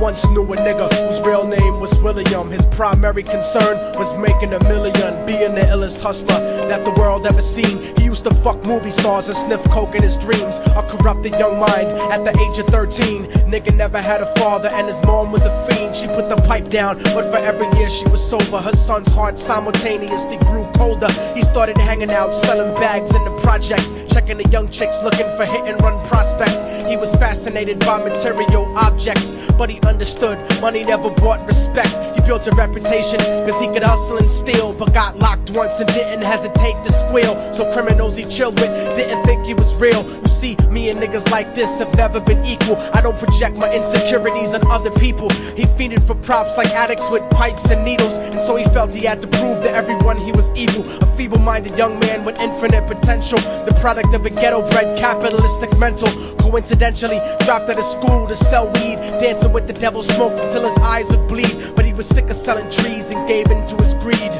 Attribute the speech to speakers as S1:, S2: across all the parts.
S1: once knew a nigga whose real name was William. His primary concern was making $1 million, being the illest hustler that the world ever seen. He used to fuck movie stars and sniff coke in his dreams. A corrupted young mind at the age of 13. Nigga never had a father and his mom was a fiend. She put the pipe down, but for every year she was sober, her son's heart simultaneously grew colder. He started hanging out, selling bags in the projects, checking the young chicks looking for hit and run prospects. He was fascinated by material objects, but he understood money never brought respect. He built a reputation cause he could hustle and steal, but got locked once and didn't hesitate to squeal. So criminals he chilled with didn't think he was real. You see, me and niggas like this have never been equal. I don't project my insecurities on other people. He fiended for props like addicts with pipes and needles, and so he felt he had to prove to everyone he was evil. A feeble-minded young man with infinite potential, the product of a ghetto-bred capitalistic mental. Coincidentally dropped out of school to sell weed, dancing with the devil, smoked until his eyes would bleed. But he was sick of selling trees and gave in to his greed.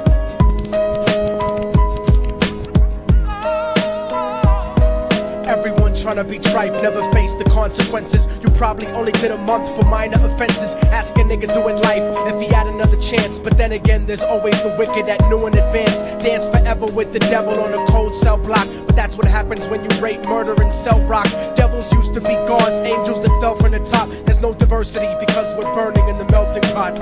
S1: Everyone tryna be trife, never face the consequences. You probably only did a month for minor offenses. Ask a nigga doing life if he had another chance. But then again, there's always the wicked that knew in advance. Dance forever with the devil on a cold cell block. But that's what happens when you rape, murder, and sell rock. Devils used to be gods, angels that fell from the top. There's no diversity because we're burning in the melting pot.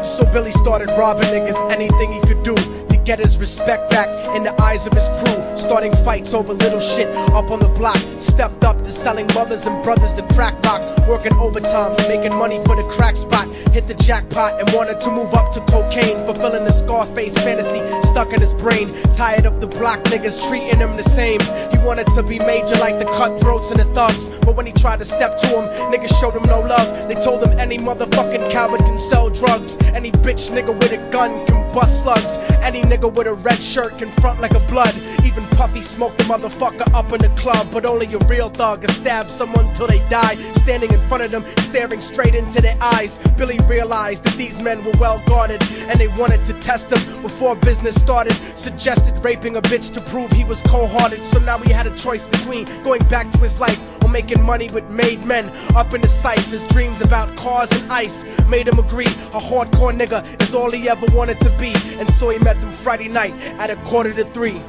S1: So Billy started robbing niggas, anything he could do to get his respect back in the eyes of his crew. Starting fights over little shit up on the block. Stepped up to selling mothers and brothers to crack rock. Working overtime, making money for the crack spot. Hit the jackpot and wanted to move up to cocaine, fulfilling the Scarface fantasy stuck in his brain. Tired of the block niggas treating him the same. He wanted to be major like the cutthroats and the thugs. But when he tried to step to him, niggas showed him no love. They told him any motherfucking coward can sell drugs. Any bitch nigga with a gun can bust slugs. Any nigga with a red shirt can front like a blood. Even Puffy smoked the motherfucker up in the club. But only a real thug can stab someone till they die. Standing in front of them, staring straight into their eyes, Billy realized that these men were well guarded, and they wanted to test him before business started. Suggested raping a bitch to prove he was cold-hearted. So now he had a choice between going back to his life or making money with made men. Up in the sight, his dreams about cars and ice made him agree a hardcore nigga is all he ever wanted to be. And so he met them Friday night at 2:45.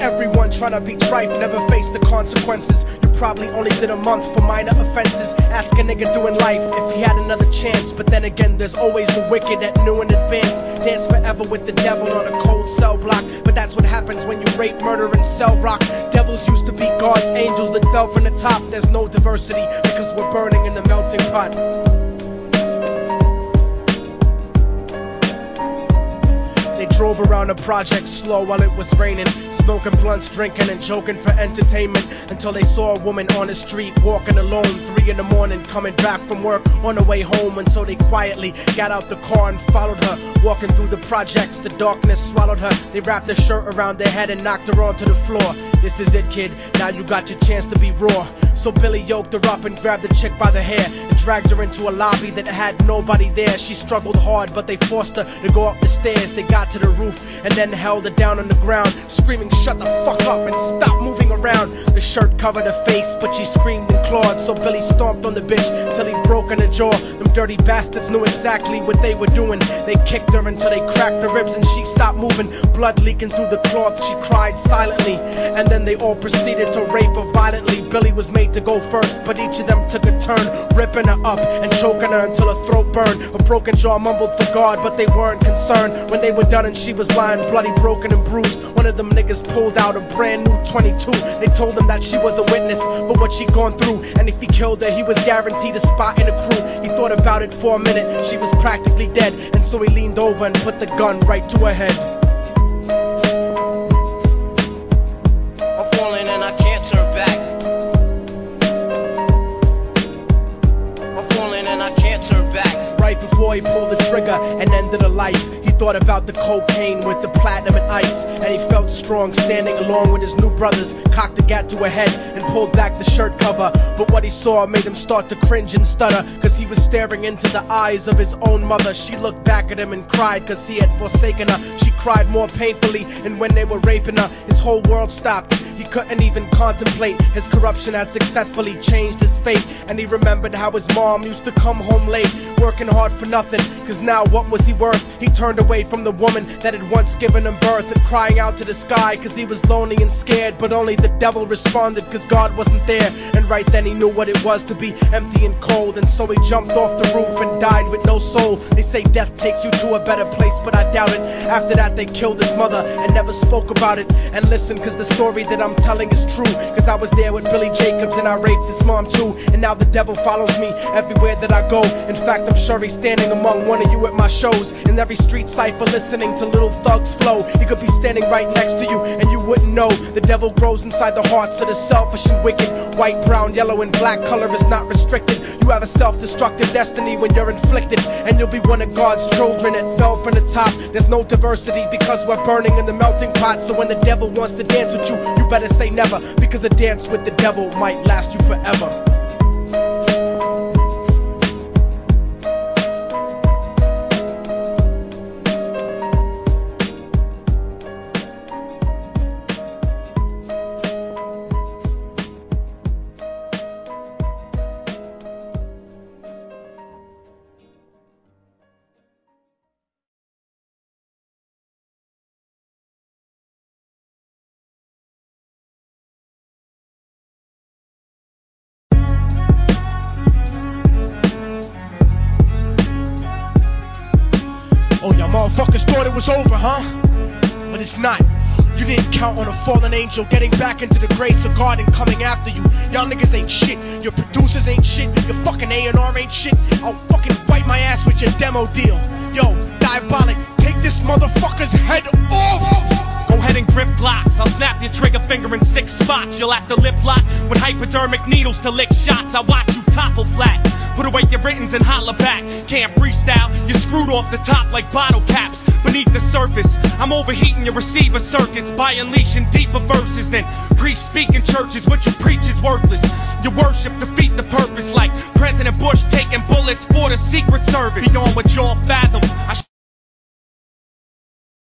S1: Everyone tryna be trife, never face the consequences. You probably only did a month for minor offenses. Ask a nigga doing life if he had another chance. But then again, there's always the wicked that knew in advance. Dance forever with the devil on a cold cell block. But that's what happens when you rape, murder, and sell rock. Devils used to be gods, angels that fell from the top. There's no diversity because we're burning in the melting pot. They drove around the project slow while it was raining, smoking blunts, drinking and joking for entertainment, until they saw a woman on the street walking alone, 3 in the morning, coming back from work on the way home. And so they quietly got out the car and followed her. Walking through the projects, the darkness swallowed her. They wrapped her shirt around their head and knocked her onto the floor. This is it, kid, now you got your chance to be raw. So Billy yoked her up and grabbed the chick by the hair and dragged her into a lobby that had nobody there. She struggled hard, but they forced her to go up the stairs. They got to the roof and then held her down on the ground, screaming, "Shut the fuck up and stop moving around." The shirt covered her face, but she screamed and clawed. So Billy stomped on the bitch till he broke in her jaw. Them dirty bastards knew exactly what they were doing. They kicked her until they cracked her ribs and she stopped moving. Blood leaking through the cloth, she cried silently. And then they all proceeded to rape her violently. Billy was made to go first, but each of them took a turn, ripping her up and choking her until her throat burned. A broken jaw mumbled for God, but they weren't concerned. When they were done and she was lying bloody, broken and bruised, one of them niggas pulled out a brand new 22. They told him that she was a witness for what she'd gone through, and if he killed her, he was guaranteed a spot in the crew. He thought about it for a minute, she was practically dead, and so he leaned over and put the gun right to her head.
S2: I'm falling and I can't turn back. I'm falling and I can't turn back.
S1: Right before he pulled the trigger and ended her life, he thought about the cocaine with the platinum and ice, and he felt strong standing along with his new brothers. Cocked the gat to her head and pulled back the shirt cover, but what he saw made him start to cringe and stutter, cause he was staring into the eyes of his own mother. She looked back at him and cried cause he had forsaken her. She cried more painfully, and when they were raping her, his whole world stopped. He couldn't even contemplate. His corruption had successfully changed his fate, and he remembered how his mom used to come home late, working hard for nothing, cause now what was he worth? He turned away from the woman that had once given him birth, and crying out to the sky cause he was lonely and scared, but only the devil responded cause God wasn't there. And right then he knew what it was to be empty and cold, and so he jumped off the roof and died with no soul. They say death takes you to a better place, but I doubt it. After that they killed his mother and never spoke about it. And listen, cause the story that I'm telling is true, cause I was there with Billy Jacobs and I raped his mom too. And now the devil follows me everywhere that I go. In fact, I'm sure he's standing among one of you at my shows, in every street cipher listening to Little Thug's flow. He could be standing right next to you and you wouldn't know. The devil grows inside the hearts of the selfish and wicked. White, brown, yellow and black color is not restricted. You have a self-destructive destiny when you're inflicted, and you'll be one of God's children that fell from the top. There's no diversity because we're burning in the melting pot. So when the devil wants to dance with you, you better say never, because a dance with the devil might last you forever. Oh, y'all motherfuckers thought it was over, huh? But it's not. You didn't count on a fallen angel getting back into the grace of God and coming after you. Y'all niggas ain't shit. Your producers ain't shit. Your fucking A&R ain't shit. I'll fucking wipe my ass with your demo deal. Yo, Diabolic, take this motherfucker's head off!
S3: Go ahead and grip Glocks. I'll snap your trigger finger in 6 spots. You'll have to lip lock with hypodermic needles to lick shots. I watch you topple flat. Put away your writtens and holler back. Can't freestyle, you're screwed off the top like bottle caps. Beneath the surface, I'm overheating your receiver circuits by unleashing deeper verses than priests speak in churches. What you preach is worthless. Your worship defeat the purpose, like President Bush taking bullets for the Secret Service. Beyond what y'all fathom,